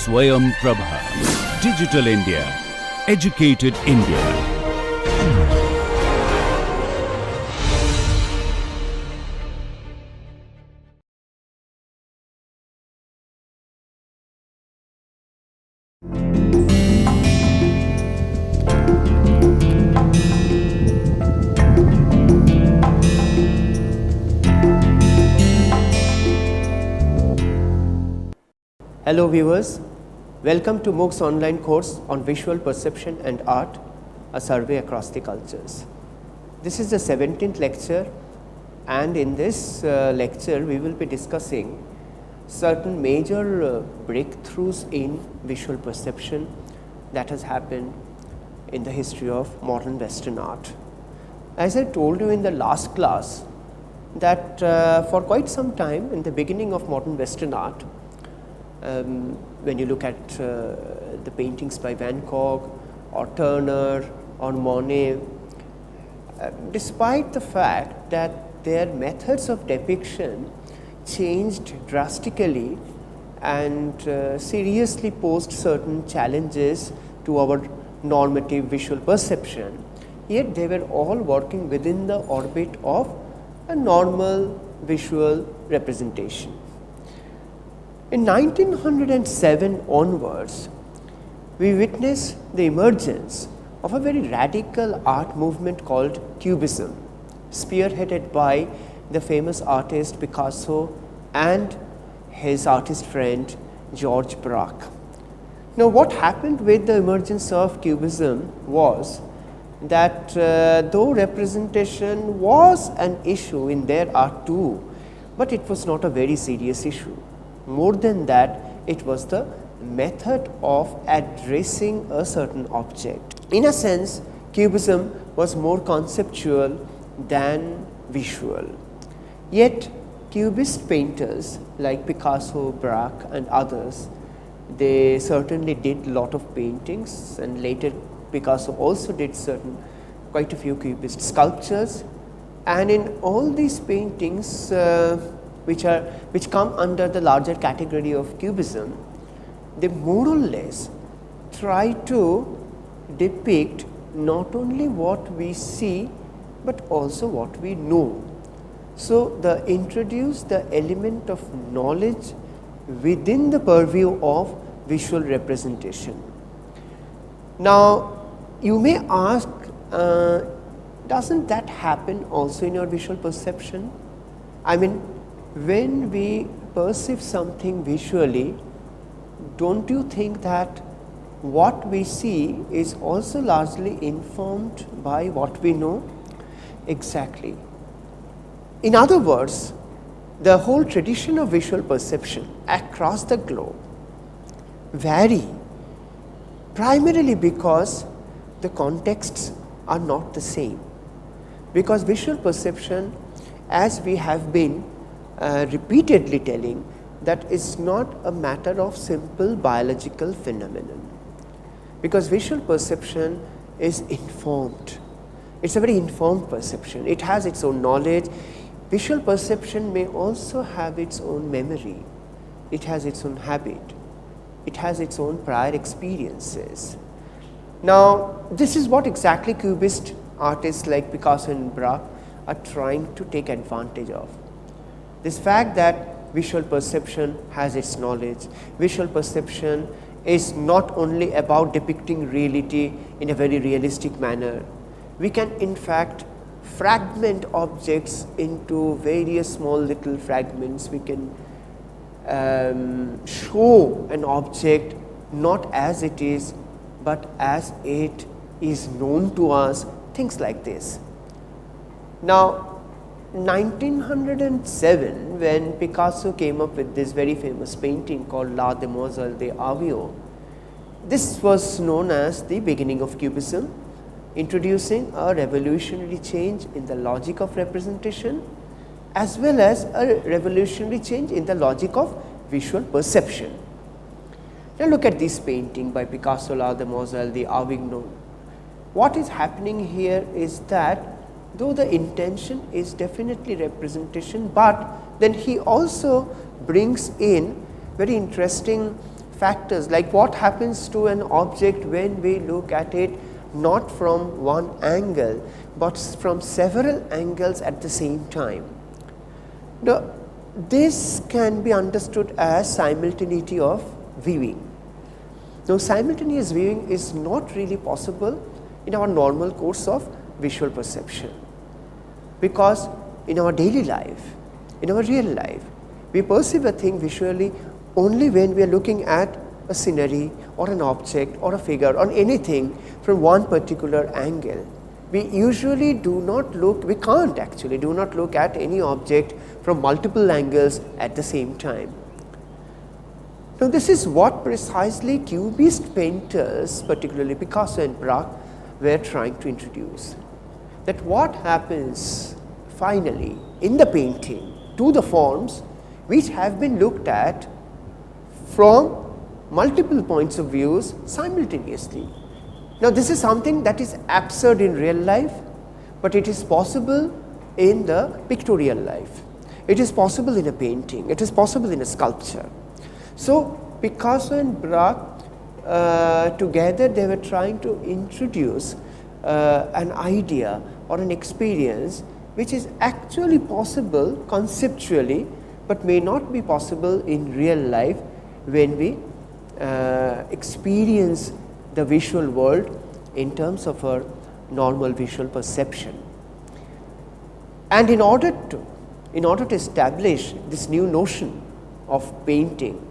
SwayamPrabha. Digital India. Educated India. Hello viewers, welcome to MOOC's online course on Visual Perception and Art, a survey across the cultures. This is the 17th lecture, and in this lecture we will be discussing certain major breakthroughs in visual perception that has happened in the history of modern Western art. As I told you in the last class that for quite some time in the beginning of modern Western art, when you look at the paintings by Van Gogh or Turner or Monet, despite the fact that their methods of depiction changed drastically and seriously posed certain challenges to our normative visual perception, yet they were all working within the orbit of a normal visual representation. In 1907 onwards, we witnessed the emergence of a very radical art movement called Cubism, spearheaded by the famous artist Picasso and his artist friend George Braque. Now, what happened with the emergence of Cubism was that though representation was an issue in their art too, but it was not a very serious issue. More than that, it was the method of addressing a certain object. In a sense, Cubism was more conceptual than visual. Yet, Cubist painters like Picasso, Braque and others, they certainly did a lot of paintings, and later Picasso also did quite a few Cubist sculptures, and in all these paintings which come under the larger category of Cubism, they more or less try to depict not only what we see but also what we know. So, they introduce the element of knowledge within the purview of visual representation. Now, you may ask, doesn't that happen also in your visual perception? I mean, when we perceive something visually, don't you think that what we see is also largely informed by what we know? Exactly. In other words, the whole tradition of visual perception across the globe vary primarily because the contexts are not the same. Because visual perception, as we have been repeatedly telling, that is not a matter of simple biological phenomenon, because visual perception is informed. It's a very informed perception. It has its own knowledge. Visual perception may also have its own memory. It has its own habit. It has its own prior experiences. Now, this is what exactly Cubist artists like Picasso and Braque are trying to take advantage of. This fact that visual perception has its knowledge. Visual perception is not only about depicting reality in a very realistic manner. We can in fact fragment objects into various small little fragments. We can show an object not as it is, but as it is known to us, things like this. Now, 1907, when Picasso came up with this very famous painting called La Demoiselle d'Avio, this was known as the beginning of Cubism, introducing a revolutionary change in the logic of representation as well as a revolutionary change in the logic of visual perception. Now, look at this painting by Picasso, La Demoiselle d'Avignon. What is happening here is that though the intention is definitely representation, but then he also brings in very interesting factors, like what happens to an object when we look at it not from one angle, but from several angles at the same time. Now, this can be understood as simultaneity of viewing. Now, simultaneous viewing is not really possible in our normal course of visual perception, because in our daily life, in our real life, we perceive a thing visually only when we are looking at a scenery or an object or a figure or anything from one particular angle. We usually do not look, we can't actually do not look at any object from multiple angles at the same time. Now, this is what precisely Cubist painters, particularly Picasso and Braque, were trying to introduce. That what happens finally in the painting to the forms which have been looked at from multiple points of views simultaneously. Now, this is something that is absurd in real life, but it is possible in the pictorial life. It is possible in a painting, it is possible in a sculpture. So, Picasso and Braque together they were trying to introduce an idea or an experience which is actually possible conceptually, but may not be possible in real life when we experience the visual world in terms of our normal visual perception. And in order to establish this new notion of painting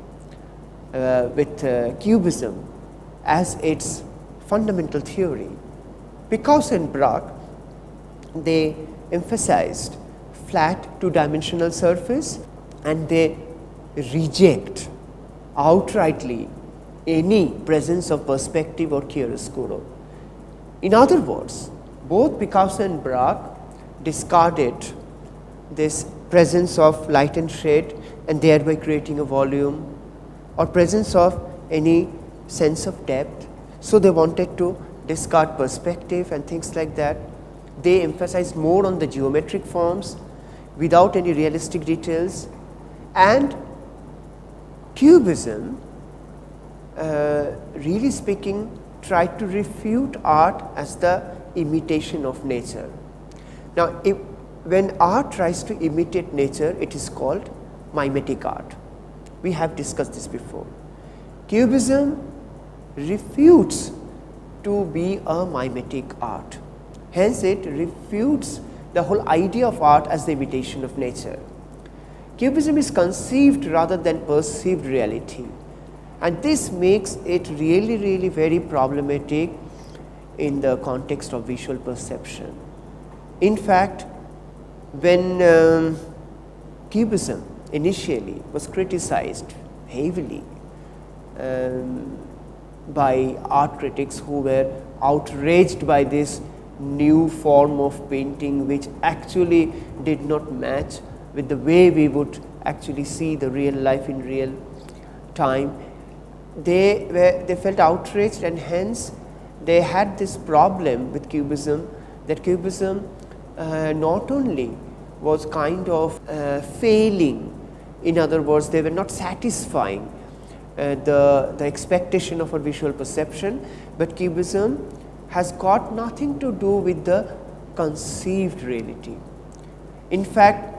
with Cubism as its fundamental theory, Picasso and Braque, they emphasized flat two-dimensional surface, and they reject outrightly any presence of perspective or chiaroscuro. In other words, both Picasso and Braque discarded this presence of light and shade and thereby creating a volume, or presence of any sense of depth. So, they wanted to discard perspective and things like that. They emphasized more on the geometric forms without any realistic details, and Cubism, really speaking, tried to refute art as the imitation of nature. Now, when art tries to imitate nature, it is called mimetic art. We have discussed this before. Cubism refutes to be a mimetic art. Hence, it refutes the whole idea of art as the imitation of nature. Cubism is conceived rather than perceived reality, and this makes it really very problematic in the context of visual perception. In fact, when Cubism initially was criticized heavily by art critics who were outraged by this new form of painting, which actually did not match with the way we would actually see the real life in real time. They felt outraged, and hence they had this problem with Cubism, that Cubism not only was kind of failing, in other words, they were not satisfying the expectation of our visual perception, but Cubism has got nothing to do with the conceived reality. In fact,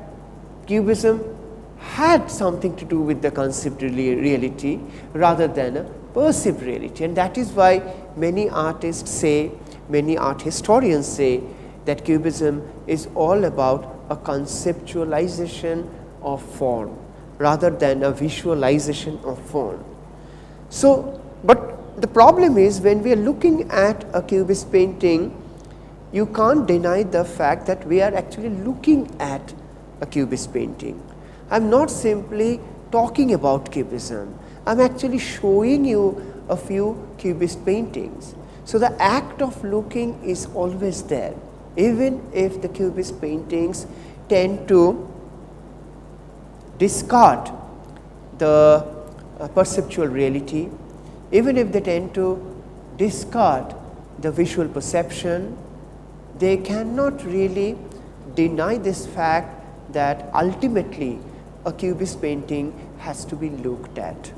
Cubism had something to do with the conceived reality rather than a perceived reality, and that is why many artists say, many art historians say, that Cubism is all about a conceptualization of form rather than a visualization of form. So, but the problem is, when we are looking at a Cubist painting, you can't deny the fact that we are actually looking at a Cubist painting. I am not simply talking about Cubism, I am actually showing you a few Cubist paintings. So, the act of looking is always there, even if the Cubist paintings tend to discard the perceptual reality, even if they tend to discard the visual perception, they cannot really deny this fact that ultimately a Cubist painting has to be looked at.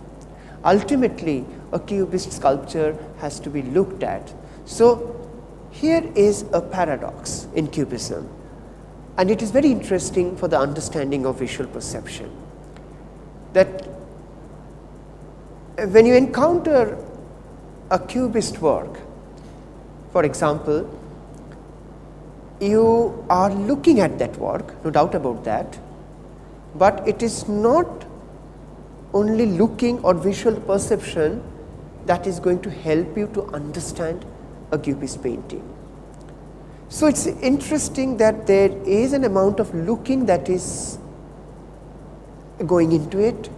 ultimately a cubist sculpture has to be looked at. So, here is a paradox in cubism, and it is very interesting for the understanding of visual perception, that when you encounter a cubist work, for example, you are looking at that work, no doubt about that, but it is not only looking or visual perception that is going to help you to understand a cubist painting. So, it is interesting that there is an amount of looking that is going into it,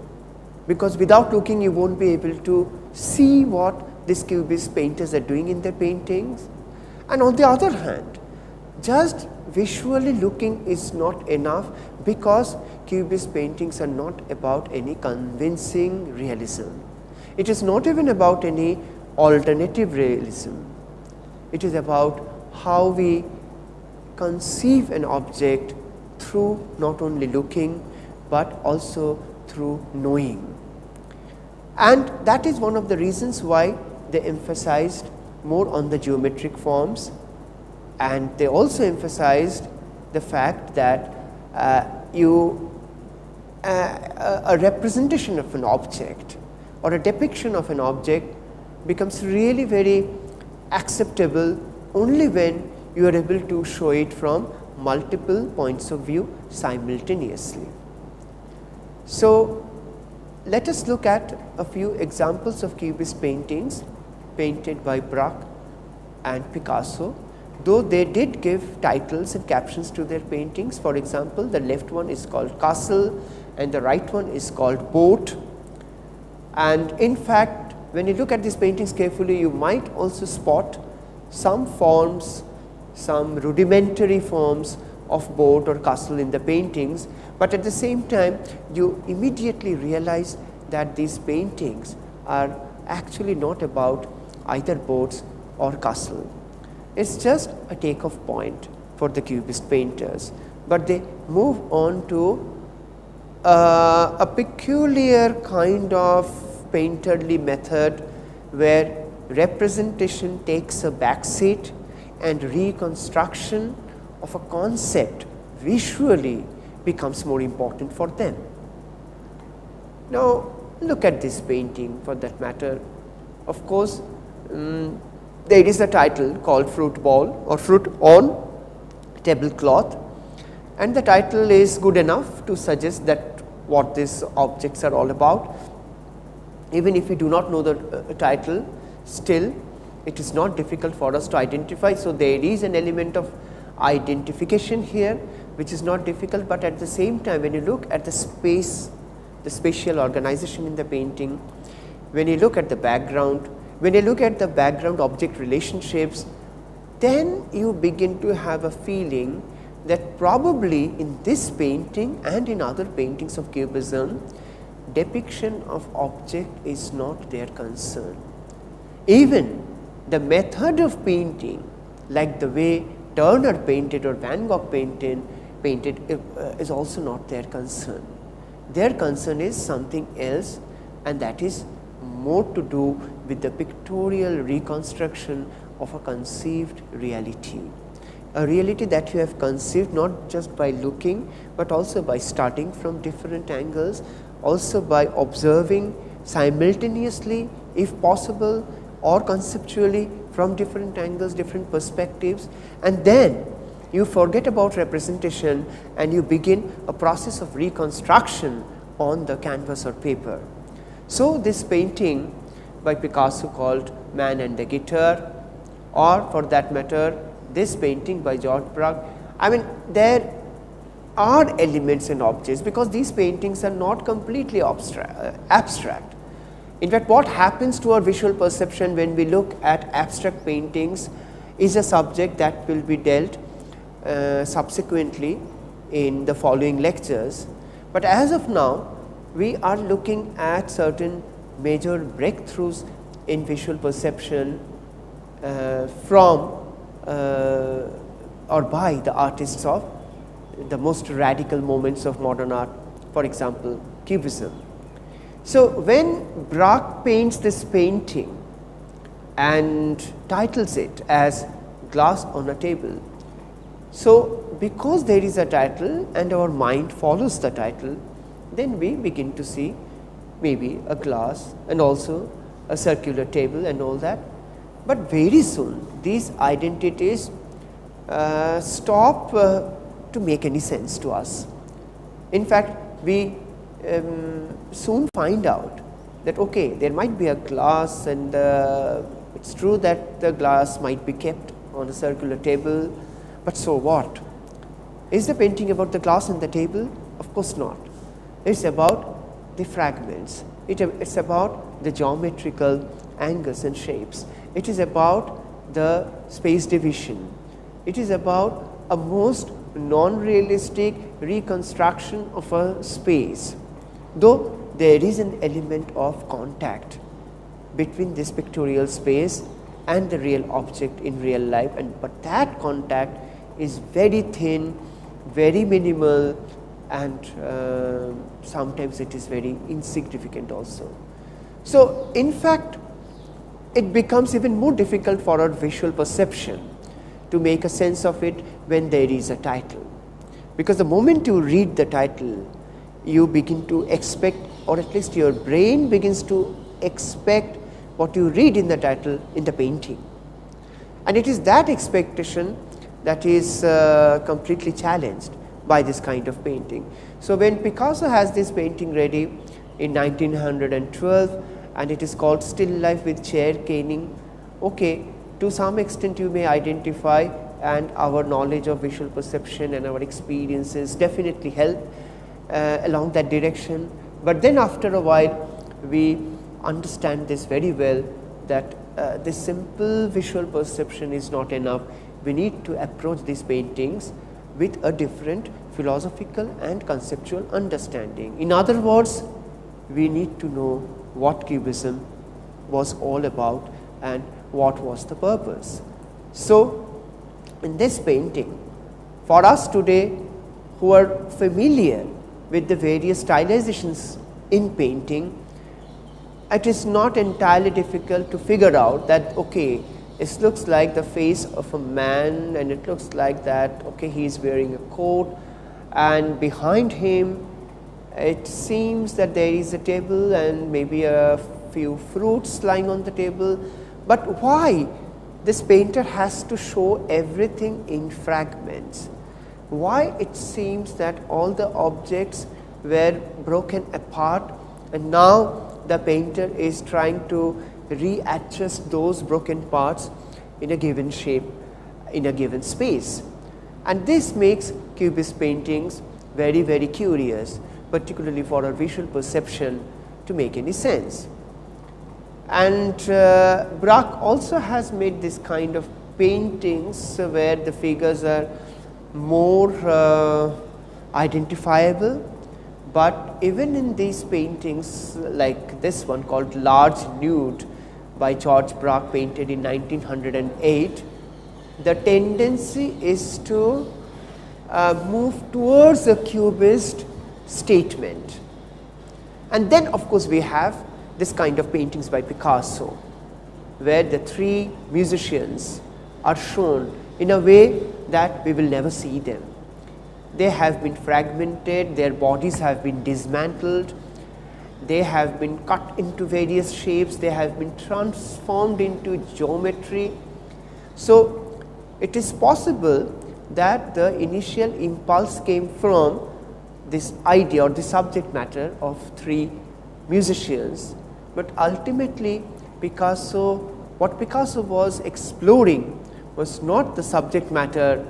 because without looking you will not be able to see what these cubist painters are doing in their paintings. And on the other hand, just visually looking is not enough, because cubist paintings are not about any convincing realism. It is not even about any alternative realism. It is about how we conceive an object through not only looking, but also through knowing. And that is one of the reasons why they emphasized more on the geometric forms, and they also emphasized the fact that a representation of an object or a depiction of an object becomes really very acceptable only when you are able to show it from multiple points of view simultaneously. So, let us look at a few examples of cubist paintings painted by Braque and Picasso, though they did give titles and captions to their paintings. For example, the left one is called Castle and the right one is called Boat. And in fact, when you look at these paintings carefully, you might also spot some forms, some rudimentary forms of boat or castle in the paintings, but at the same time you immediately realize that these paintings are actually not about either boats or castle. It is just a take-off point for the cubist painters, but they move on to a peculiar kind of painterly method where representation takes a back seat and reconstruction of a concept visually becomes more important for them. Now, look at this painting for that matter. Of course, there is a title called Fruit Ball or Fruit on Tablecloth, and the title is good enough to suggest that what these objects are all about. Even if we do not know the title, still it is not difficult for us to identify. So, there is an element of identification here which is not difficult, but at the same time when you look at the space, the spatial organization in the painting, when you look at the background, when you look at the background object relationships, then you begin to have a feeling that probably in this painting and in other paintings of cubism, depiction of object is not their concern. Even the method of painting, like the way Turner painted or Van Gogh painted is also not their concern. Their concern is something else, and that is more to do with the pictorial reconstruction of a conceived reality. A reality that you have conceived not just by looking, but also by starting from different angles, also by observing simultaneously if possible or conceptually from different angles, different perspectives, and then you forget about representation and you begin a process of reconstruction on the canvas or paper. So, this painting by Picasso called Man and the Guitar, or for that matter this painting by George Braque, I mean there are elements and objects, because these paintings are not completely abstract. In fact, what happens to our visual perception when we look at abstract paintings is a subject that will be dealt subsequently in the following lectures. But as of now, we are looking at certain major breakthroughs in visual perception from or by the artists of the most radical moments of modern art, for example, Cubism. So, when Braque paints this painting and titles it as Glass on a Table, so because there is a title and our mind follows the title, then we begin to see maybe a glass and also a circular table and all that. But very soon these identities stop to make any sense to us. In fact, we soon find out that okay, there might be a glass, and it's true that the glass might be kept on a circular table, but so what? Is the painting about the glass and the table? Of course not. It's about the fragments. It's about the geometrical angles and shapes. It is about the space division. It is about a most non-realistic reconstruction of a space, though there is an element of contact between this pictorial space and the real object in real life, but that contact is very thin, very minimal, and sometimes it is very insignificant also. So, in fact, it becomes even more difficult for our visual perception to make a sense of it when there is a title, because the moment you read the title, you begin to expect, or at least your brain begins to expect what you read in the title in the painting, and it is that expectation that is completely challenged by this kind of painting. So, when Picasso has this painting ready in 1912 and it is called Still Life with Chair Caning, okay, to some extent you may identify, and our knowledge of visual perception and our experiences definitely help along that direction. But then after a while we understand this very well, that this simple visual perception is not enough. We need to approach these paintings with a different philosophical and conceptual understanding. In other words, we need to know what Cubism was all about and what was the purpose. So, in this painting, for us today who are familiar with the various stylizations in painting, it is not entirely difficult to figure out that okay, it looks like the face of a man, and it looks like that okay, he is wearing a coat, and behind him it seems that there is a table and maybe a few fruits lying on the table. But why this painter has to show everything in fragments? Why it seems that all the objects were broken apart, and now the painter is trying to readjust those broken parts in a given shape, in a given space. And this makes Cubist paintings very, very curious, particularly for our visual perception to make any sense. And Braque also has made this kind of paintings where the figures are more identifiable. But even in these paintings like this one called Large Nude by George Braque, painted in 1908, the tendency is to move towards a Cubist statement. And then of course we have this kind of paintings by Picasso, where the three musicians are shown in a way that we will never see them. They have been fragmented, their bodies have been dismantled, they have been cut into various shapes, they have been transformed into geometry. So, it is possible that the initial impulse came from this idea or the subject matter of three musicians, but ultimately what Picasso was exploring was not the subject matter,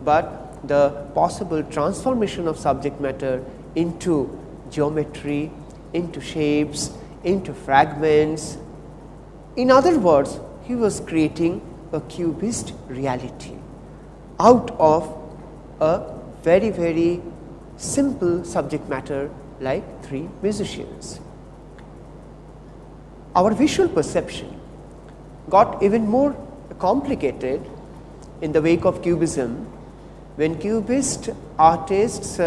but the possible transformation of subject matter into geometry, into shapes, into fragments. In other words, he was creating a Cubist reality out of a very, very simple subject matter like three musicians. Our visual perception got even more complicated in the wake of Cubism, when Cubist artists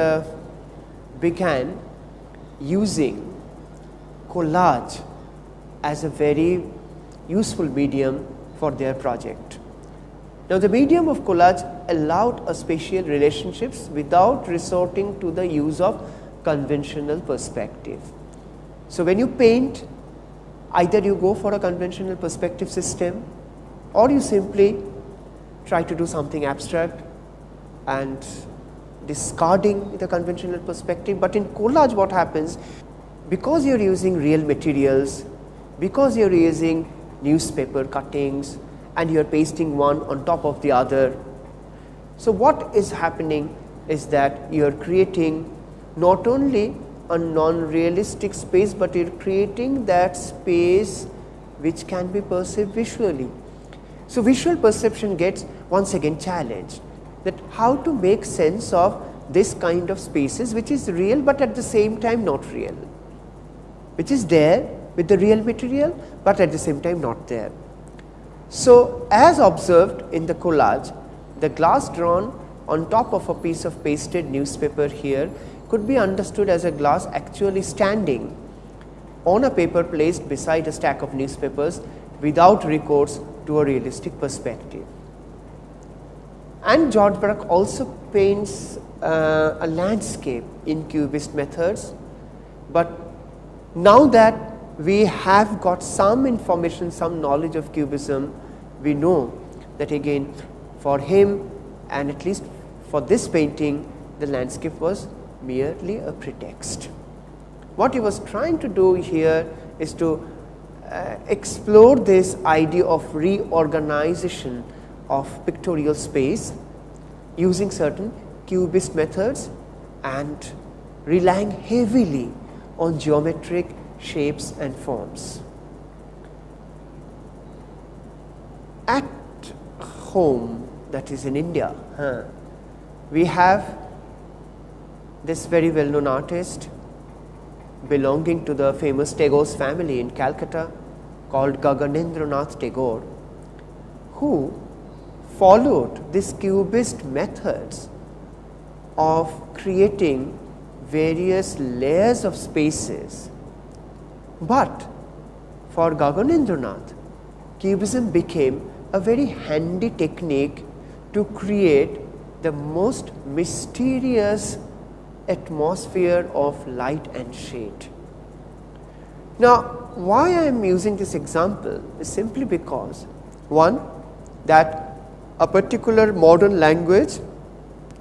began using collage as a very useful medium for their project. Now, the medium of collage allowed a spatial relationships without resorting to the use of conventional perspective. So, when you paint, either you go for a conventional perspective system or you simply try to do something abstract and discarding the conventional perspective. But in collage, what happens, because you are using real materials, because you are using newspaper cuttings and you are pasting one on top of the other. So, what is happening is that you are creating not only a non-realistic space, but you are creating that space which can be perceived visually. So, visual perception gets once again challenged, that how to make sense of this kind of spaces which is real, but at the same time not real, which is there with the real material, but at the same time not there. So, as observed in the collage, the glass drawn on top of a piece of pasted newspaper here could be understood as a glass actually standing on a paper placed beside a stack of newspapers without recourse to a realistic perspective. And George Braque also paints a landscape in cubist methods, but now that we have got some information, some knowledge of cubism, we know that again for him, and at least for this painting, the landscape was merely a pretext. What he was trying to do here is to explore this idea of reorganization of pictorial space using certain cubist methods and relying heavily on geometric shapes and forms. At home, that is in India, we have this very well known artist belonging to the famous Tagore's family in Calcutta called Gaganendranath Tagore, who followed this cubist methods of creating various layers of spaces. But for Gaganendranath, cubism became a very handy technique to create the most mysterious atmosphere of light and shade. Now, why I am using this example is simply because, one, that a particular modern language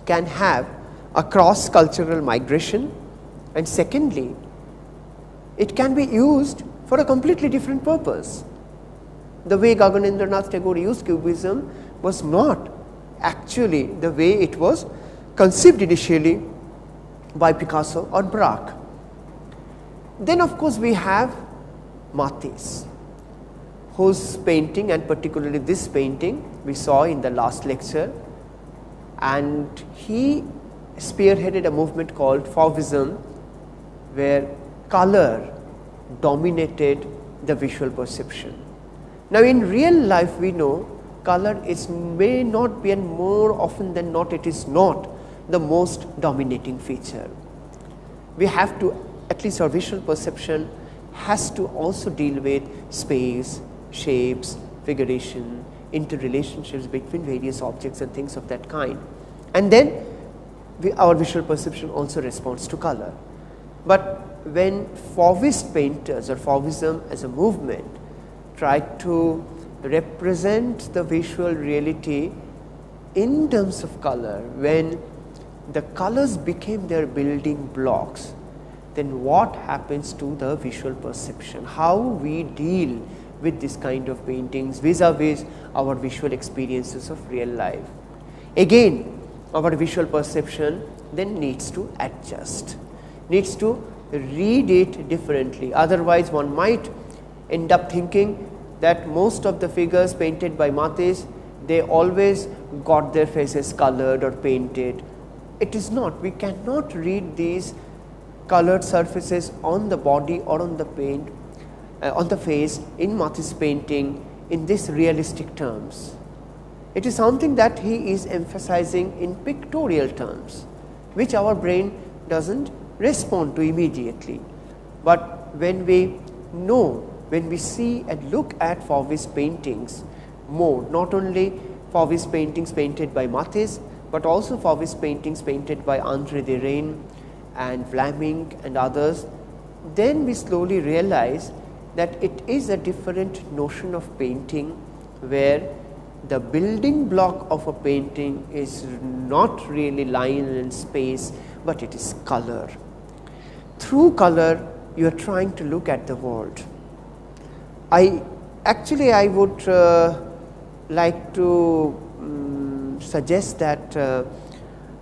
can have a cross-cultural migration, and secondly, it can be used for a completely different purpose. The way Gaganendranath Tagore used cubism was not actually the way it was conceived initially by Picasso or Braque. Then of course we have Matisse, whose painting, and particularly this painting we saw in the last lecture, and he spearheaded a movement called Fauvism, where color dominated the visual perception. Now in real life we know color may not be, and more often than not it is not the most dominating feature. We have to, at least our visual perception has to also deal with space, shapes, figuration, interrelationships between various objects and things of that kind. And then our visual perception also responds to color. But when Fauvist painters or Fauvism as a movement tried to represent the visual reality in terms of color, when the colors became their building blocks, then what happens to the visual perception? How we deal with this kind of paintings vis-a-vis our visual experiences of real life? Again, our visual perception then needs to adjust, needs to read it differently. Otherwise, one might end up thinking that most of the figures painted by Matisse, they always got their faces colored or painted. It is not. We cannot read these colored surfaces on the body or on the paint, on the face in Matisse painting in this realistic terms. It is something that he is emphasizing in pictorial terms, which our brain doesn't respond to immediately. But when we know when we see and look at Fauvist paintings more, not only Fauvist paintings painted by Matisse, but also Fauvist paintings painted by André Derain and Vlaminck and others, then we slowly realize that it is a different notion of painting, where the building block of a painting is not really line and space, but it is color. Through color, you are trying to look at the world. I would like to suggest that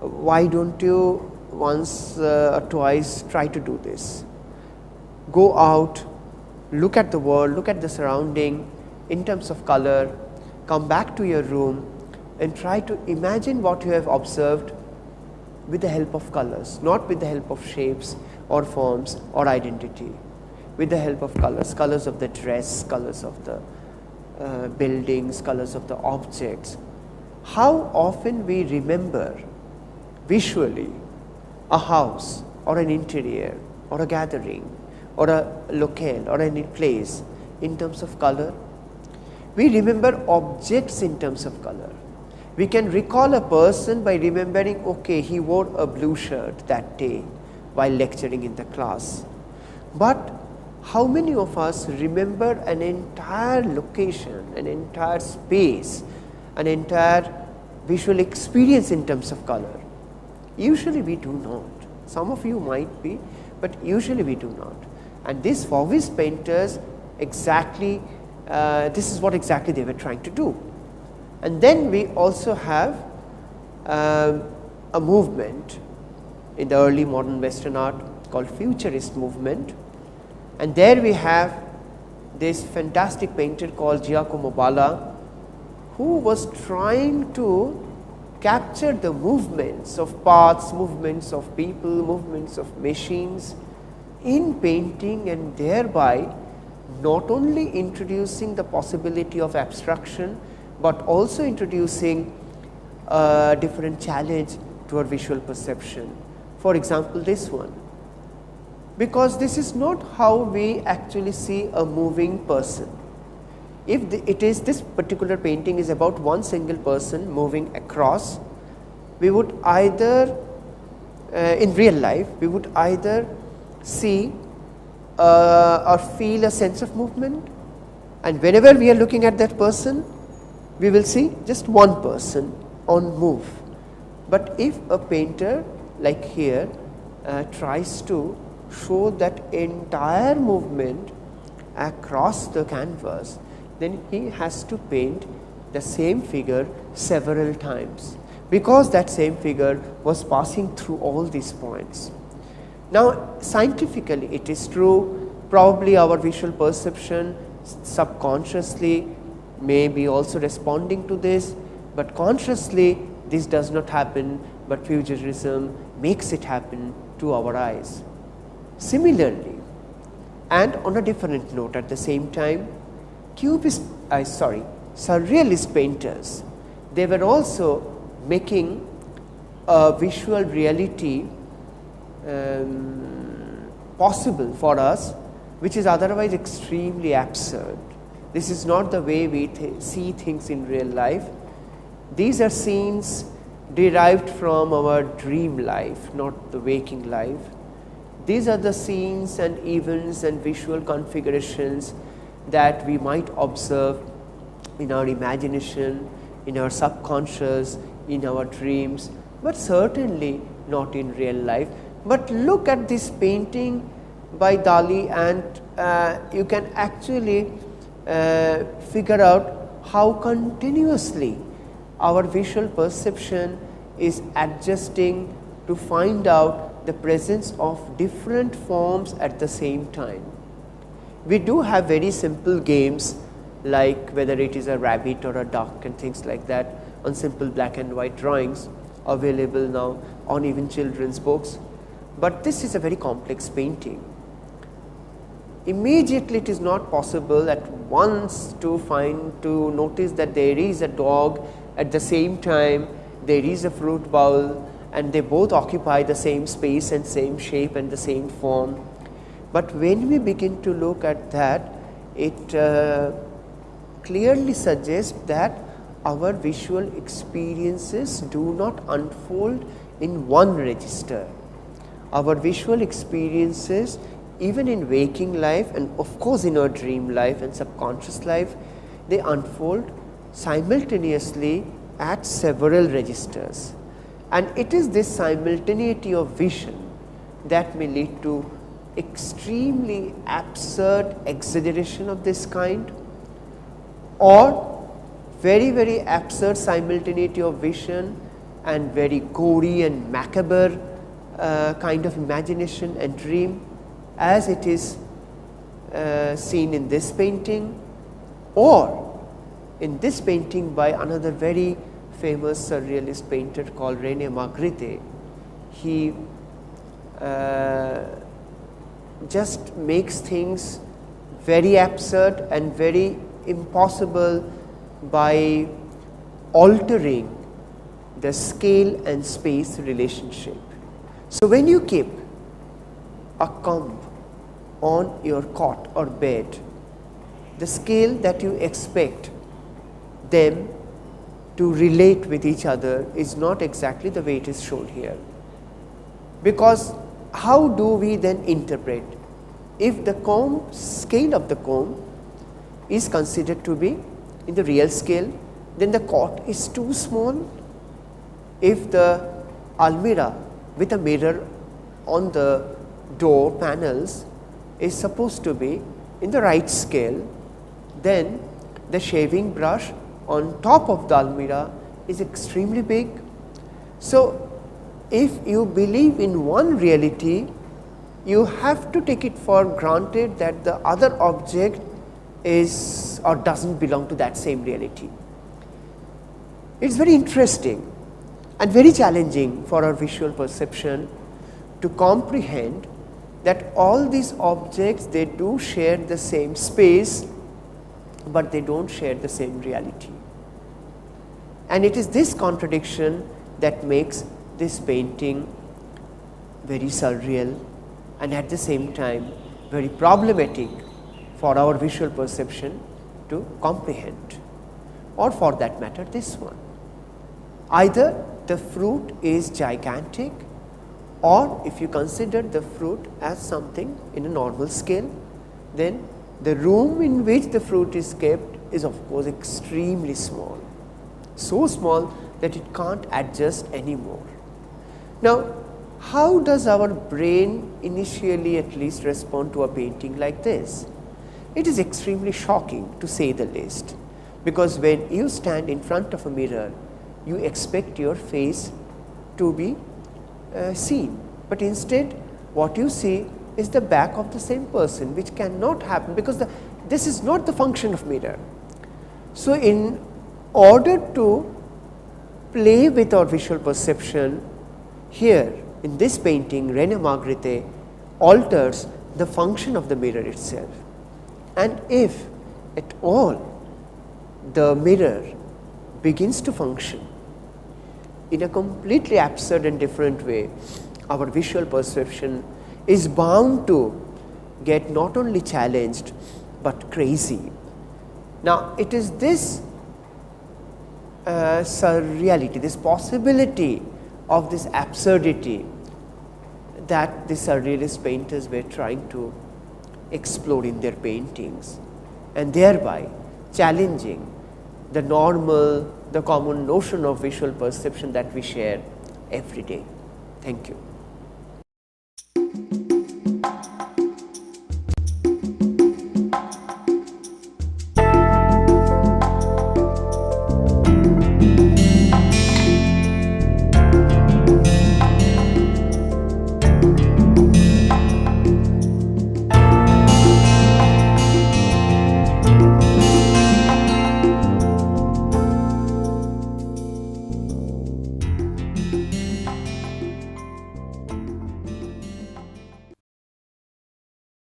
why don't you once or twice try to do this. Go out, look at the world, look at the surrounding in terms of color, come back to your room and try to imagine what you have observed with the help of colors, not with the help of shapes or forms or identity, with the help of colors, colors of the dress, colors of the buildings, colors of the objects. How often we remember visually a house or an interior or a gathering or a locale or any place in terms of color. We remember objects in terms of color. We can recall a person by remembering, okay, he wore a blue shirt that day while lecturing in the class. But how many of us remember an entire location, an entire space, an entire visual experience in terms of color? Usually we do not. Some of you might be, but usually we do not. And these Fauvist painters exactly, this is what exactly they were trying to do. And then we also have a movement in the early modern Western art called Futurist movement. And there we have this fantastic painter called Giacomo Balla, who was trying to capture the movements of paths, movements of people, movements of machines in painting, and thereby not only introducing the possibility of abstraction, but also introducing a different challenge to our visual perception. For example, this one, because this is not how we actually see a moving person. If this particular painting is about one single person moving across, we would either, in real life, we would either see or feel a sense of movement, and whenever we are looking at that person, we will see just one person on move. But if a painter like here tries to show that entire movement across the canvas, then he has to paint the same figure several times, because that same figure was passing through all these points. Now, scientifically it is true, probably our visual perception subconsciously may be also responding to this, but consciously this does not happen, but futurism makes it happen to our eyes. Similarly, and on a different note at the same time, surrealist painters, they were also making a visual reality possible for us, which is otherwise extremely absurd. This is not the way we see things in real life. These are scenes derived from our dream life, not the waking life. These are the scenes and events and visual configurations that we might observe in our imagination, in our subconscious, in our dreams, but certainly not in real life. But look at this painting by Dali, and you can actually figure out how continuously our visual perception is adjusting to find out the presence of different forms at the same time. We do have very simple games, like whether it is a rabbit or a duck and things like that, on simple black and white drawings available now on even children's books. But this is a very complex painting. Immediately it is not possible at once to notice that there is a dog, at the same time there is a fruit bowl, and they both occupy the same space and same shape and the same form. But when we begin to look at that, it clearly suggests that our visual experiences do not unfold in one register. Our visual experiences, even in waking life and of course in our dream life and subconscious life, they unfold simultaneously at several registers. And it is this simultaneity of vision that may lead to extremely absurd exaggeration of this kind, or very absurd simultaneity of vision and very gory and macabre kind of imagination and dream, as it is seen in this painting, or in this painting by another very famous surrealist painter called René Magritte. He just makes things very absurd and very impossible by altering the scale and space relationship. So when you keep a comb on your cot or bed, the scale that you expect them to relate with each other is not exactly the way it is shown here. Because how do we then interpret? If the comb, scale of the comb is considered to be in the real scale, then the cot is too small. If the almirah with a mirror on the door panels is supposed to be in the right scale, then the shaving brush on top of the almirah is extremely big. So if you believe in one reality, you have to take it for granted that the other object is or doesn't belong to that same reality. It's very interesting and very challenging for our visual perception to comprehend that all these objects, they do share the same space, but they don't share the same reality. And it is this contradiction that makes this painting very surreal and at the same time very problematic for our visual perception to comprehend, or for that matter this one. Either the fruit is gigantic, or if you consider the fruit as something in a normal scale, then the room in which the fruit is kept is of course extremely small, so small that it can't adjust anymore. Now, how does our brain initially at least respond to a painting like this? It is extremely shocking, to say the least, because when you stand in front of a mirror, you expect your face to be seen, but instead what you see is the back of the same person, which cannot happen because this is not the function of mirror. So in order to play with our visual perception, here in this painting René Magritte alters the function of the mirror itself. And if at all the mirror begins to function in a completely absurd and different way, our visual perception is bound to get not only challenged but crazy. Now, it is this surreality, this possibility of this absurdity that the surrealist painters were trying to explore in their paintings, and thereby challenging the normal, the common notion of visual perception that we share every day. Thank you.